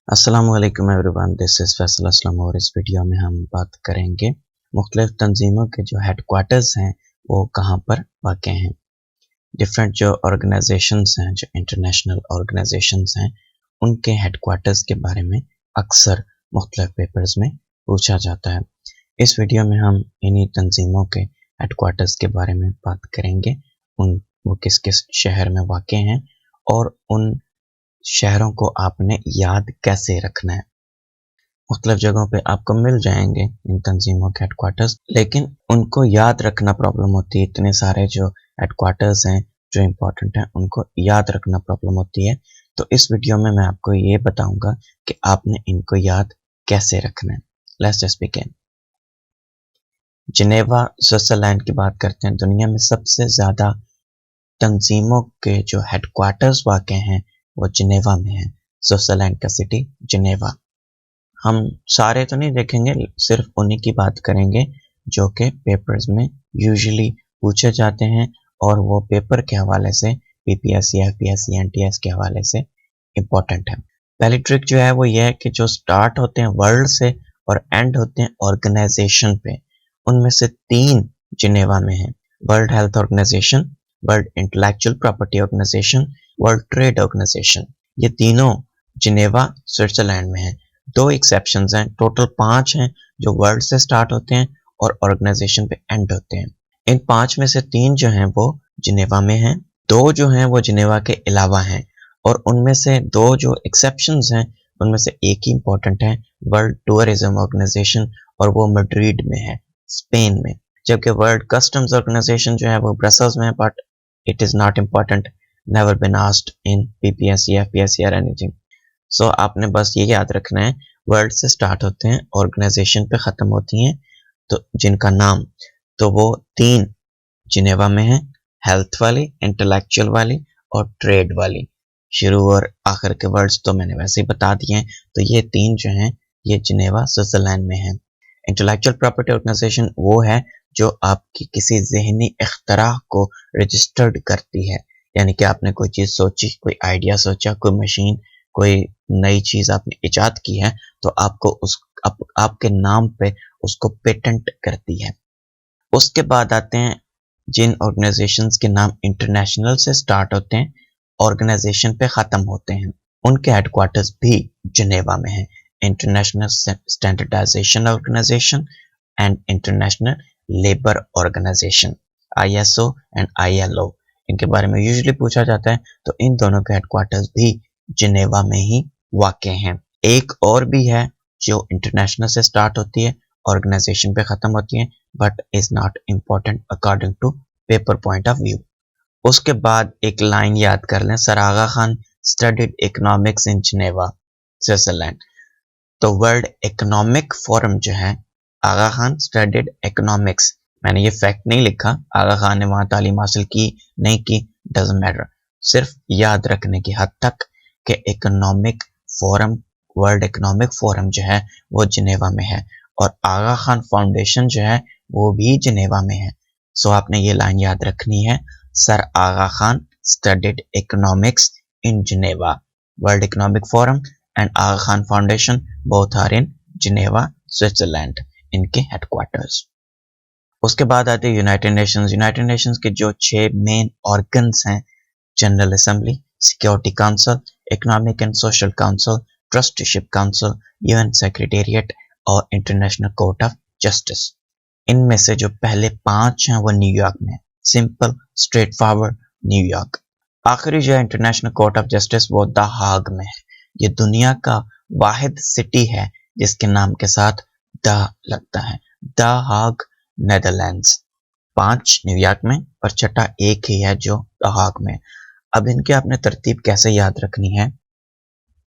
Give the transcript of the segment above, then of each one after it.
अस्सलामुअलैकुम everyone, this is Faisal Aslam और इस वीडियो में हम बात करेंगे मुख्तलिफ तंजीमों के जो हेडक्वार्टर्स हैं वो कहाँ पर वाक़ हैं। डिफरेंट जो ऑर्गेनाइजेशंस हैं, जो इंटरनेशनल ऑर्गेनाइजेशंस हैं, उनके हेडक्वार्टर्स के बारे में अक्सर मुख्तलिफ पेपर्स में पूछा जाता है। इस वीडियो में हम इन्हीं तंजीमों के हेडक्वार्टर्स के बारे में बात करेंगे। वो किस किस शहर में वाक़ हैं और उन शहरों को आपने याद कैसे रखना है। मुख्तलिफ जगहों पे आपको मिल जाएंगे इन तंजीमों के हेडक्वार्टर्स, लेकिन उनको याद रखना प्रॉब्लम होती है। इतने सारे जो हेडक्वार्टर्स हैं जो इम्पोर्टेंट हैं उनको याद रखना प्रॉब्लम होती है। तो इस वीडियो में मैं आपको ये बताऊंगा कि आपने इनको याद कैसे रखना है। Let's just begin. Geneva Switzerland की बात करते हैं। दुनिया में सबसे ज़्यादा तंजीमों के जो हेडक्वार्टर्स वाक़ हैं वो जिनेवा में है। स्विट्जरलैंड का सिटी जिनेवा। हम सारे तो नहीं देखेंगे, सिर्फ उन्हीं की बात करेंगे जो कि पेपर्स में यूजुअली पूछे जाते हैं और वो पेपर के हवाले से पीपीएससी, एफपीएससी, एनटीएस के हवाले से इम्पोर्टेंट है। पहली ट्रिक जो है वो ये है कि जो स्टार्ट होते हैं वर्ल्ड से और एंड होते हैं ऑर्गेनाइजेशन पे, उनमें से 3 जिनेवा में हैं। World health organisation, world intellectual property organisation, world trade organisation. ये तीनों जिनेवा स्विट्जरलैंड में हैं। 2 एक्सेप्शंस हैं, टोटल 5 हैं जो वर्ल्ड से स्टार्ट होते हैं और ऑर्गेनाइजेशन पे एंड होते हैं। इन 5 में से 3 जो हैं वो जिनेवा में हैं, 2 जो हैं वो जिनेवा के अलावा हैं और उनमें से 2 जो एक्सेप्शंस हैं उनमें से एक ही इम्पोर्टेंट है, वर्ल्ड टूरिज्म ऑर्गेनाइजेशन, और वो मैड्रिड में है, स्पेन में। जबकि वर्ल्ड कस्टम्स ऑर्गेनाइजेशन जो है वो ब्रसल्स में है, but it is not important, never been asked in PPSC, FPSC और एनीथिंग। सो आपने बस ये याद रखना है, वर्ड से स्टार्ट होते हैं, ऑर्गेनाइजेशन पे ख़त्म होती हैं, तो जिनका नाम, तो वो 3 जिनेवा में है, हेल्थ वाली, इंटेलेक्चुअल वाली और ट्रेड वाली। शुरू और आखिर के वर्ड्स तो मैंने वैसे ही बता दिए हैं। तो ये 3 जो हैं ये जिनेवा स्विट्जरलैंड में है। इंटेलेक्चुअल प्रॉपर्टी ऑर्गेनाइजेशन वो है जो आपकी किसी ज़हनी इख्तराह को रजिस्टर्ड करती है। यानी कि आपने कोई चीज़ सोची, कोई आइडिया सोचा, कोई मशीन, कोई नई चीज़ आपने इजाद की है, तो आपको आपके नाम पे उसको पेटेंट करती है। उसके बाद आते हैं जिन ऑर्गेनाइजेशंस के नाम इंटरनेशनल से स्टार्ट होते हैं, ऑर्गेनाइजेशन पे ख़त्म होते हैं, उनके हेडक्वार्टर्स भी जिनेवा में हैं। International standardisation organisation and international labour organisation, ISO and ILO, इनके बारे में यूजुअली पूछा जाता है। तो इन दोनों के हेडक्वार्टर्स भी जिनेवा में ही वाक़ हैं। एक और भी है जो इंटरनेशनल से स्टार्ट होती है, ऑर्गेनाइजेशन पे ख़त्म होती है, but is not important according to paper point of view. उसके बाद एक लाइन याद कर लें, sir Aga Khan studied economics in Geneva Switzerland. तो वर्ल्ड इकोनॉमिक फोरम जो है, आगा खान स्टडीड इकोनॉमिक्स, मैंने ये फैक्ट नहीं लिखा, आगा खान ने वहाँ तालीम हासिल की नहीं की, डजंट मैटर, सिर्फ याद रखने की हद तक कि economic forum, world economic forum जो है वो जिनेवा में है और आगा खान फाउंडेशन जो है वो भी जिनेवा में है। सो आपने ये लाइन याद रखनी है, sir Aga Khan studied economics in Geneva, world economic forum and Aga Khan foundation both are in Geneva Switzerland, इनके हेडक्वार्टर्स। उसके बाद आते हैं यूनाइटेड नेशंस। यूनाइटेड नेशंस के जो 6 मेन ऑर्गन्स हैं, general assembly, security council, economic and social council, trusteeship council, UN secretariat और international court of justice. इनमें से जो पहले 5 हैं वो न्यूयॉर्क में, सिंपल स्ट्रेट फॉरवर्ड न्यूयॉर्क। आखिरी जो है इंटरनेशनल कोर्ट ऑफ जस्टिस वो द हाग में है। ये दुनिया का वाहिद सिटी है जिसके नाम के साथ द लगता है, द हाग, नेदरलैंड्स। 5 न्यूयॉर्क में और छठा एक ही है जो द हाग में। अब इनके आपने तरतीब कैसे याद रखनी है,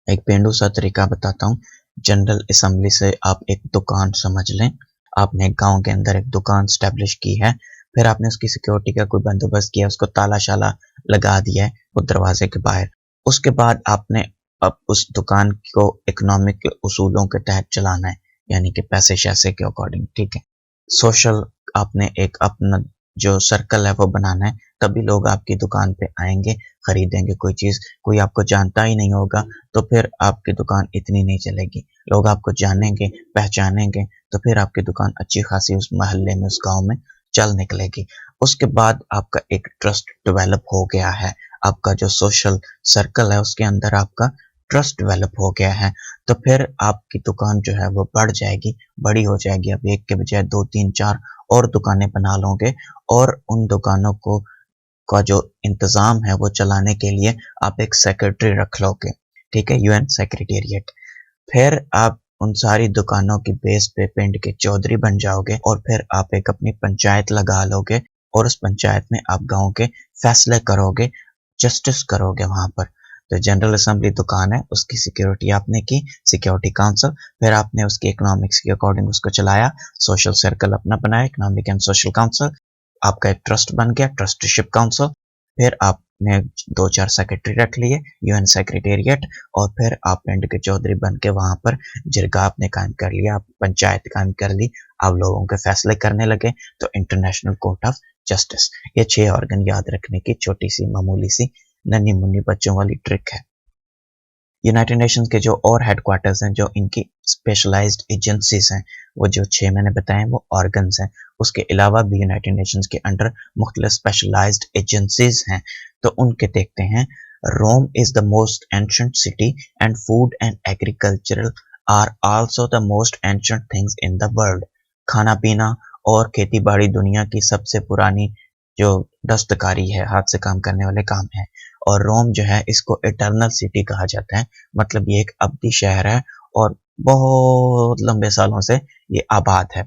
एक पेंडू सा तरीका बताता हूँ। जनरल असेंबली से आप एक दुकान समझ लें, आपने एक गांव के अंदर एक दुकान स्टैब्लिश की है, फिर आपने उसकी सिक्योरिटी का कोई बंदोबस्त किया, उसको ताला शाला लगा दिया है वो दरवाजे के बाहर। उसके बाद आपने अब उस दुकान को इकोनॉमिक के उसूलों के तहत चलाना है, यानी कि पैसे शैसे के अकॉर्डिंग, ठीक है। सोशल, आपने एक अपना जो सर्कल है वो बनाना है, तभी लोग आपकी दुकान पे आएंगे, खरीदेंगे कोई चीज़। कोई आपको जानता ही नहीं होगा तो फिर आपकी दुकान इतनी नहीं चलेगी। लोग आपको जानेंगे, पहचानेंगे, तो फिर आपकी दुकान अच्छी खासी उस मोहल्ले में, उस गांव में चल निकलेगी। उसके बाद आपका एक ट्रस्ट डेवलप हो गया है, आपका जो सोशल सर्कल है उसके अंदर आपका ट्रस्ट डेवलप हो गया है, तो फिर आपकी दुकान जो है वो बढ़ जाएगी, बड़ी हो जाएगी। अब एक के बजाय 2, 3, 4 और दुकानें बना लोगे, और उन दुकानों को का जो इंतज़ाम है वो चलाने के लिए आप एक सेक्रेटरी रख लोगे, ठीक है, यूएन सेक्रेटेरिएट। फिर आप उन सारी दुकानों की बेस पे पिंड के चौधरी बन जाओगे, और फिर आप एक अपनी पंचायत लगा लोगे, और उस पंचायत में आप गांव के फैसले करोगे, जस्टिस करोगे वहां पर। तो जनरल असेंबली दुकान है, उसकी सिक्योरिटी आपने की, सिक्योरिटी काउंसिल, फिर आपने उसकी इकोनॉमिक्स के अकॉर्डिंग उसको चलाया, सोशल सर्कल अपना बनाया, इकोनॉमिक एंड सोशल काउंसिल, आपका एक ट्रस्ट बन गया, ट्रस्टीशिप काउंसिल। फिर आपने 2-4 सेक्रेटरी रख लिए, यूएन सेक्रेटेरिएट, और फिर आप पिंड के चौधरी बन के वहां पर जिरगा आपने कायम कर लिया, आप पंचायत कायम कर ली, आप लोगों के फैसले करने लगे, तो इंटरनेशनल कोर्ट ऑफ जस्टिस। ये 6 ऑर्गन याद रखने की छोटी सी मामूली सी नन्ही मुन्नी बच्चों वाली ट्रिक है। यूनाइटेड नेशंस के जो और हेडक्वार्टर्स हैं, जो इनकी स्पेशलाइज्ड एजेंसीज हैं, वो जो 6 मैंने बताए वो ऑर्गन्स हैं। उसके अलावा भी यूनाइटेड नेशंस के अंडर मुख्तलिफ स्पेशलाइज्ड एजेंसीज हैं, तो उनके देखते हैं। Rome is the most ancient city, and food and agricultural are also the most ancient things in the world. खाना पीना और खेती बाड़ी दुनिया की सबसे पुरानी जो दस्तकारी है, हाथ से काम करने वाले काम है। और रोम जो है इसको इटर्नल सिटी कहा जाता है, मतलब ये एक अब्दी शहर है और बहुत लंबे सालों से ये आबाद है।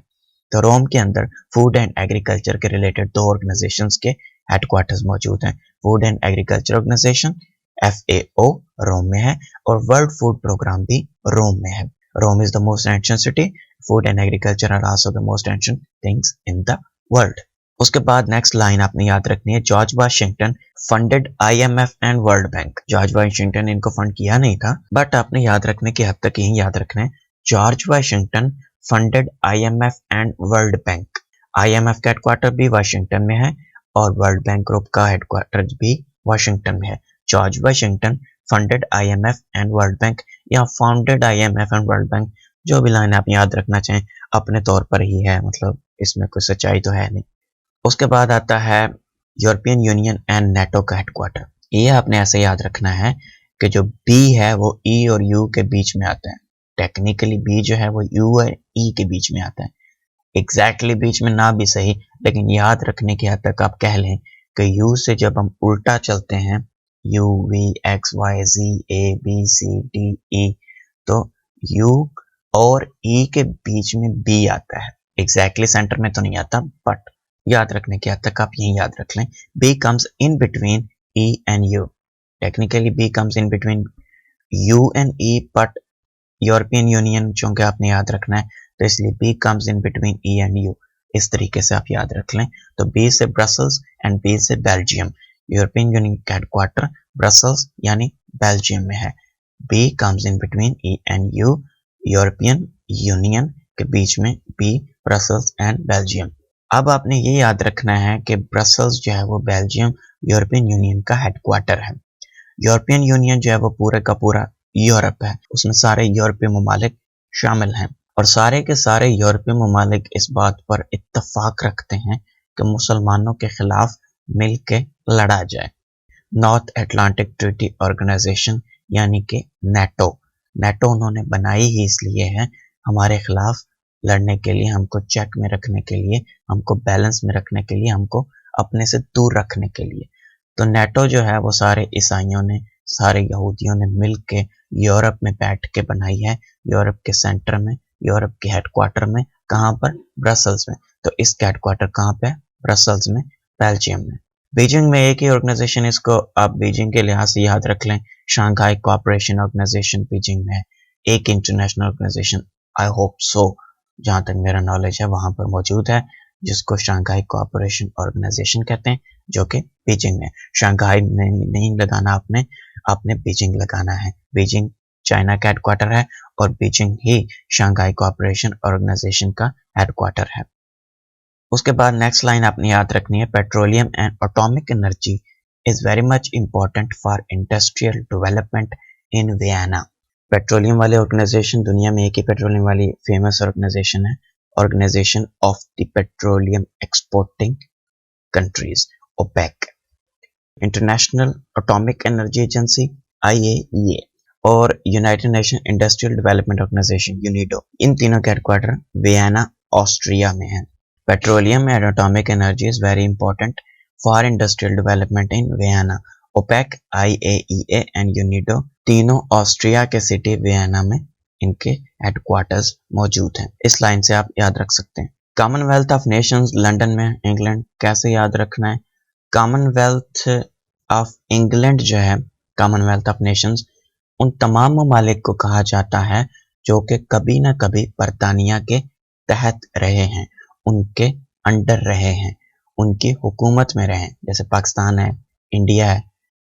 तो रोम के अंदर फूड एंड एग्रीकल्चर के रिलेटेड 2 ऑर्गेनाइजेशंस के हेडक्वार्टर्स मौजूद हैं। Food and agriculture organisation FAO Rome में है, और वर्ल्ड फूड प्रोग्राम भी रोम में है। Rome is the most ancient city, food and agriculture are also the most ancient things in the world. उसके बाद नेक्स्ट लाइन आपने याद रखनी है, George Washington funded IMF and world bank. George Washington ने इनको फंड किया नहीं था, बट आपने याद रखने की हद तक यही याद रखना है, George Washington funded IMF and world bank. IMF का हेडक्वार्टर भी वाशिंगटन में है, और वर्ल्ड बैंक ग्रुप का हेडक्वार्टर भी वाशिंगटन में है। George Washington funded IMF and world bank, या founded IMF and world bank, जो भी लाइन आप याद रखना चाहें, अपने तौर पर ही है, मतलब इसमें कोई सच्चाई तो है नहीं। उसके बाद आता है यूरोपियन यूनियन एंड नेटो का हेडक्वार्टर। ये आपने ऐसे याद रखना है कि जो बी है वो ई और यू के बीच में आता है। टेक्निकली बी जो है वो यू और ई के बीच में आता है, एग्जैक्टली बीच में ना भी सही, लेकिन याद रखने की हद तक आप कह लें कि यू से जब हम उल्टा चलते हैं, U V X Y G A B C D E, तो यू और ई के बीच में बी आता है। एग्जैक्टली सेंटर में तो नहीं आता, बट याद रखने की हद तक आप यही याद रख लें, B comes in between E and U. Technically B comes in between U and E, but European Union चूंकि आपने याद रखना है, तो इसलिए B comes in between E and U. इस तरीके से आप याद रख लें। तो बी से ब्रसल्स एंड बी से बेल्जियम। यूरोपियन यूनियन का हेडक्वार्टर ब्रसल्स यानी बेल्जियम में है। B comes in between E and U, European Union के बीच में बी, ब्रसल्स एंड बेल्जियम। अब आपने ये याद रखना है कि ब्रसल्स जो है वो बेल्जियम यूरोपियन यूनियन का हेडक्वार्टर है। यूरोपियन यूनियन जो है वो पूरे का पूरा यूरोप है, उसमें सारे यूरोपीय ममालिक शामिल हैं, और सारे के सारे यूरोपीय ममालिक इस बात पर इत्तफाक रखते हैं कि मुसलमानों के खिलाफ मिल के लड़ा जाए। नॉर्थ अटलांटिक ट्रीटी ऑर्गेनाइजेशन यानी कि नेटो, नेटो उन्होंने बनाई ही इसलिए है, हमारे खिलाफ लड़ने के लिए, हमको चेक में रखने के लिए, हमको बैलेंस में रखने के लिए, हमको अपने से दूर रखने के लिए। तो नेटो जो है वो सारे ईसाइयों ने, सारे यहूदियों ने मिल के यूरोप में बैठ के बनाई है, यूरोप के सेंटर में, यूरोप के हेडक्वार्टर में। कहाँ पर? ब्रसल्स में। तो इसका हेडक्वार्टर कहाँ पे है? ब्रसल्स में, बेल्जियम में। बीजिंग में एक ही ऑर्गेनाइजेशन, इसको आप बीजिंग के लिहाज से याद रख लें, शंघाई कोऑपरेशन ऑर्गेनाइजेशन बीजिंग में है। एक international organisation, I hope so, जहाँ तक मेरा नॉलेज है वहाँ पर मौजूद है, जिसको शंघाई कोऑपरेशन ऑर्गेनाइजेशन कहते हैं, जो कि बीजिंग में। शंघाई नहीं लगाना आपने, आपने बीजिंग लगाना है। बीजिंग चाइना का हेडक्वार्टर है, और बीजिंग ही शंघाई कोऑपरेशन ऑर्गेनाइजेशन का हेडक्वार्टर है। उसके बाद नेक्स्ट लाइन आपने याद रखनी है, petroleum and atomic energy is very much important for industrial development in Vienna. Petroleum वाले ऑर्गेनाइजेशन, दुनिया में एक ही पेट्रोलियम वाली फेमस ऑर्गेनाइजेशन है, organisation of the petroleum exporting countries, OPEC. International atomic energy agency, IAEA, और United Nation industrial development organisation, UNIDO, इन तीनों के हेडक्वार्टर वियना, ऑस्ट्रिया में है। Petroleum and atomic energy is very important for industrial development in Vienna. OPEC, IAEA and UNIDO तीनों Austria के city Vienna में इनके हेडक्वार्टर्स मौजूद हैं। इस लाइन से आप याद रख सकते हैं। कॉमनवेल्थ ऑफ नेशंस, लंदन में, इंग्लैंड, कैसे याद रखना है? कॉमनवेल्थ ऑफ इंग्लैंड जो है, कॉमनवेल्थ ऑफ नेशंस, उन तमाम ममालिक को कहा जाता है जो कि कभी ना कभी बरतानिया के तहत रहे हैं, उनके अंडर रहे हैं, उनकी हुकूमत में रहे हैं। जैसे पाकिस्तान है, इंडिया है,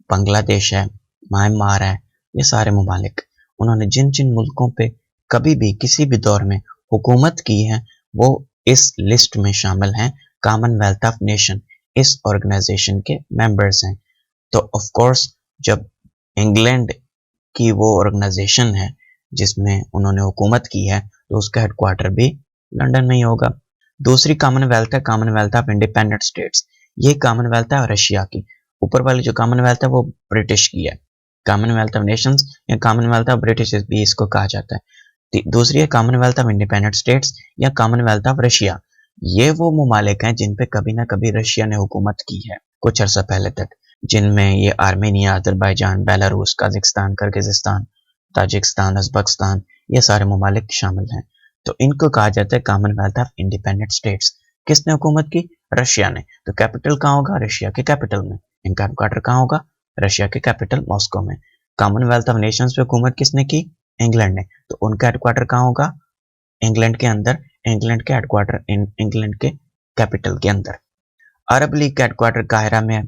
बांग्लादेश है, म्यांमार है, ये सारे ममालिक, उन्होंने जिन जिन मुल्कों पे कभी भी किसी भी दौर में हुकूमत की है वो इस लिस्ट में शामिल हैं। कॉमनवेल्थ ऑफ नेशन इस ऑर्गेनाइजेशन के मेंबर्स हैं। तो ऑफ कोर्स जब इंग्लैंड की वो ऑर्गेनाइजेशन है जिसमें उन्होंने हुकूमत की है तो उसका हेडक्वार्टर भी लंदन में ही होगा। दूसरी कॉमनवेल्थ है कॉमनवेल्थ ऑफ इंडिपेंडेंट स्टेट्स। ये कॉमनवेल्थ है रशिया की। ऊपर वाली जो कॉमनवेल्थ है वो ब्रिटिश की है। कॉमनवेल्थ ऑफ नेशंस या कॉमनवेल्थ ऑफ ब्रिटिश भी इसको कहा जाता है। दूसरी है कॉमनवेल्थ ऑफ इंडिपेंडेंट स्टेट्स या कॉमनवेल्थ ऑफ रशिया। ये वो ममालिक हैं जिन पे कभी ना कभी रशिया ने हुकूमत की है कुछ अर्सा पहले तक, जिनमें ये Armenia, Azerbaijan, Belarus, Kazakhstan, Kyrgyzstan, Tajikistan, Uzbekistan, ये सारे ममालिक शामिल हैं। तो इनको कहा जाता है कॉमनवेल्थ ऑफ इंडिपेंडेंट स्टेट्स। किसने हुकूमत की? रशिया ने। तो कैपिटल कहाँ होगा? रशिया के कैपिटल में। इनका हेडक्वार्टर कहाँ होगा? रशिया के कैपिटल मॉस्को में। कॉमनवेल्थ ऑफ नेशंस पे हुकूमत किसने की? इंग्लैंड ने। तो उनका हेडक्वार्टर कहाँ होगा? इंग्लैंड के अंदर। इंग्लैंड के हेडक्वार्टर इंग्लैंड के कैपिटल के अंदर। अरब लीग का हेडक्वार्टर काहिरा में है।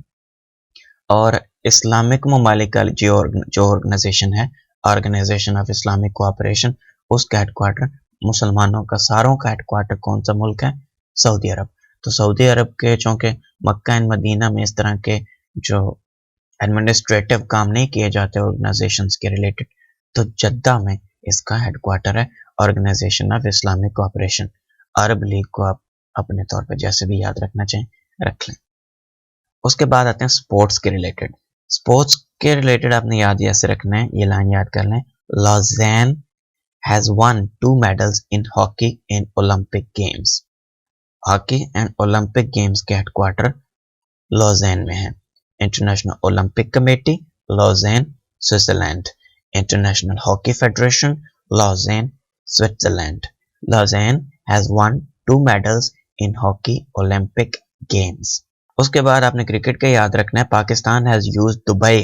और इस्लामिक ममालिक का जो ऑर्गेनाइजेशन है, ऑर्गेनाइजेशन ऑफ इस्लामिक कोऑपरेशन, उसका हेडक्वार्टर, मुसलमानों का सारों का हेडक्वार्टर कौन सा मुल्क है? सऊदी अरब। तो सऊदी अरब के चूँकि मक्का एंड मदीना में इस तरह के जो एडमिनिस्ट्रेटिव काम नहीं किए जाते ऑर्गेनाइजेशंस के रिलेटेड, तो जद्दा में इसका हेडक्वार्टर है, organisation of Islamic cooperation. Arab League को आप अपने तौर पर जैसे भी याद रखना चाहें रख लें। उसके बाद आते हैं स्पोर्ट्स के रिलेटेड। स्पोर्ट्स के रिलेटेड आपने याद ऐसे रखना है, ये लाइन याद कर लें। Lausanne has won 2 medals in hockey in Olympic games. Hockey and Olympic games के हेडक्वार्टर लॉज़ेन में है। International Olympic committee, Lausanne, Switzerland. International hockey federation, Lausanne, Switzerland. Lausanne has won 2 medals in hockey Olympic games. उसके बाद आपने cricket का याद रखना है। Pakistan has used Dubai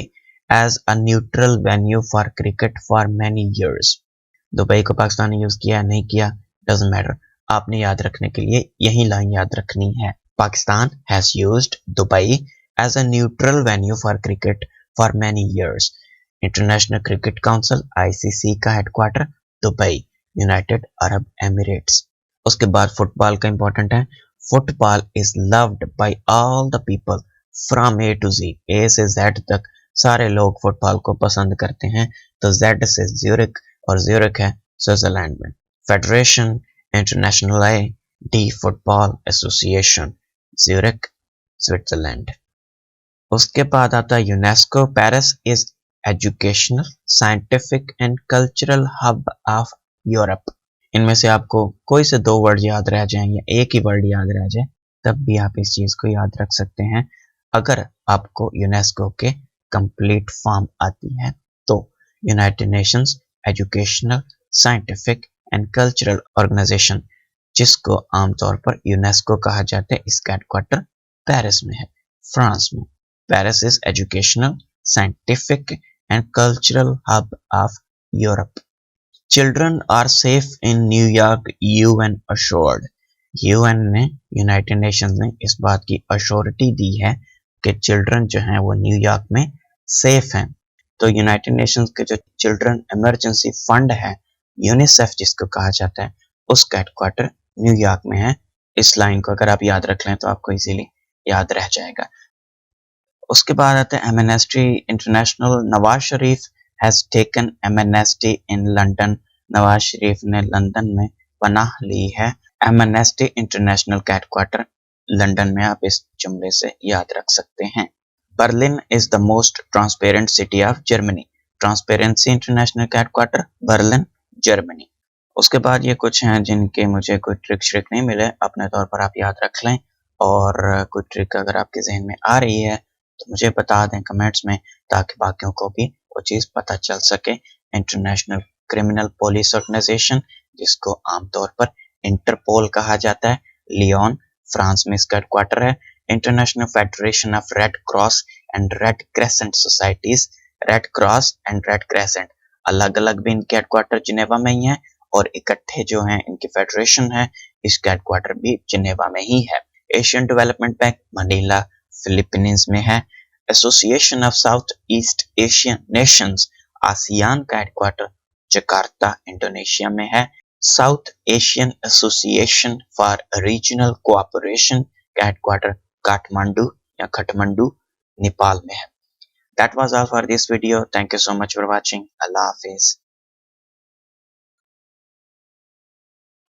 as a neutral venue for cricket for many years. Dubai को पाकिस्तान ने use किया नहीं किया, डजंट मैटर। आपने याद रखने के लिए यही लाइन याद रखनी है। Pakistan has used Dubai as a neutral venue for cricket for many years. International cricket council, ICC का headquarter Dubai, United Arab Emirates. उसके बाद फुटबॉल का इंपॉर्टेंट है। Football is loved by all the people from A to Z। A से Z तक सारे लोग football को पसंद करते हैं। तो Z से ज्यूरिख, और ज्यूरिख है स्विट्जरलैंड में। Federation international D football association, Zurich, Switzerland. उसके बाद आता है UNESCO. Paris is educational, scientific and cultural hub of Europe. इनमें से आपको कोई से 2 वर्ड याद रह जाएं या एक ही वर्ड याद रह जाए तब भी आप इस चीज को याद रख सकते हैं अगर आपको यूनेस्को के कंप्लीट फॉर्म आती है तो। United Nations educational, scientific and cultural organisation, जिसको आमतौर पर यूनेस्को कहा जाता है, इसका हेडक्वार्टर पेरिस में है, फ्रांस में। Paris is educational, scientific and cultural hub of Europe. Children are safe in New York, UN assured। UN ने, यूनाइटेड नेशंस ने इस बात की अश्योरिटी दी है कि चिल्ड्रन जो हैं वो न्यूयॉर्क में सेफ हैं। तो यूनाइटेड नेशंस के जो चिल्ड्रन इमरजेंसी फंड है, यूनिसेफ जिसको कहा जाता है, उसका हेडक्वार्टर न्यूयॉर्क में है, इस लाइन को अगर आप याद रख लें तो आपको इजीली याद रह जाएगा। उसके बाद आता है Amnesty International. Nawaz Sharif has taken amnesty in London. Nawaz Sharif ने लंदन में पनाह ली है। एमनेस्टी इंटरनेशनल का हेडक्वार्टर लंदन में, आप इस जुमले से याद रख सकते हैं। Berlin is the most transparent city of Germany. Transparency international का हेडक्वार्टर बर्लिन, जर्मनी। उसके बाद ये कुछ हैं जिनके मुझे कोई ट्रिक श्रिक नहीं मिले, अपने तौर पर आप याद रख लें। और कोई ट्रिक अगर आपके जहन में आ रही है तो मुझे बता दें कमेंट्स में, ताकि बाकियों को भी वो चीज़ पता चल सके। इंटरनेशनल क्रिमिनल पुलिस ऑर्गेनाइजेशन, जिसको आमतौर पर इंटरपोल कहा जाता है, लियोन, फ्रांस में इसका हेडक्वार्टर है। International federation of red cross and red crescent societies. Red cross and red crescent अलग अलग भी इनके हेडक्वार्टर जिनेवा में ही है, और इकट्ठे जो हैं इनकी फेडरेशन है, इसका हेडक्वार्टर भी जिनेवा में ही है। Asian development bank Manila, Philippines में है। Association of south east Asian Nations, ASEAN का हेडक्वार्टर जकार्ता, इंडोनेशिया में है। South Asian association for regional cooperation का हेडक्वार्टर काठमांडू या खटमंडू, नेपाल में है। That was all for this video. Thank you so much for watching. Allah Hafiz.